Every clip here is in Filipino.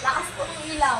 Lakas po ng ilaw.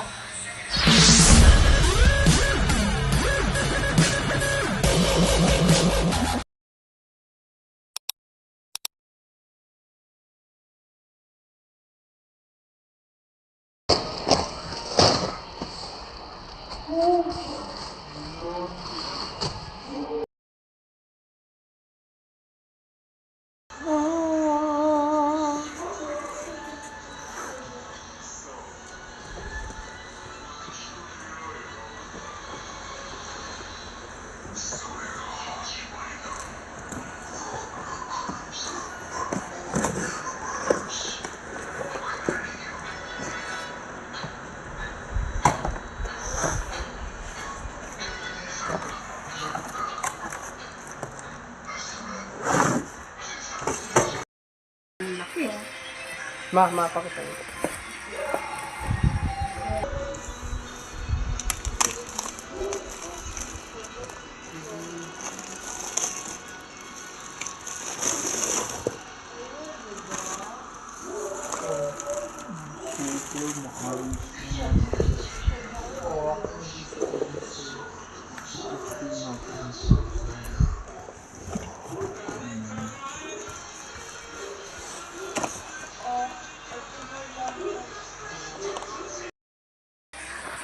Pakita nyo.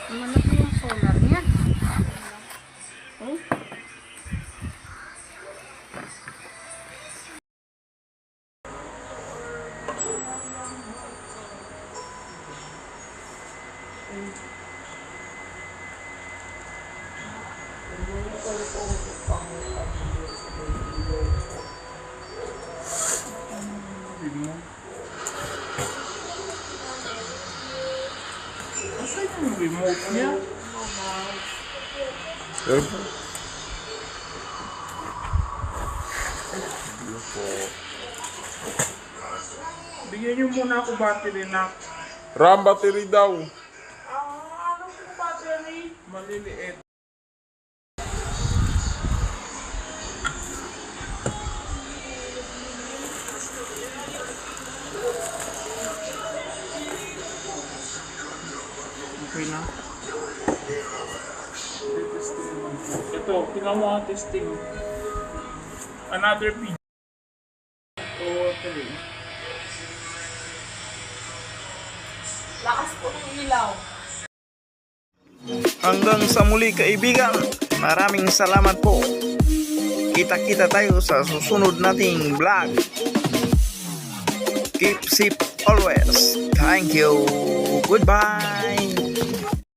Malaki yung solar niya. Asan yung remote niya? Bigyan niyo muna ako battery na. RAM battery daw. Ano po battery? Maliliit. Okay na. Ito, tingnan mo ang testing. Another video. 2, 3. Lakas po ng ilaw. Hanggang sa muli kaibigan, maraming salamat po. Kita-kita tayo sa susunod nating vlog. Keep safe always. Thank you. Goodbye.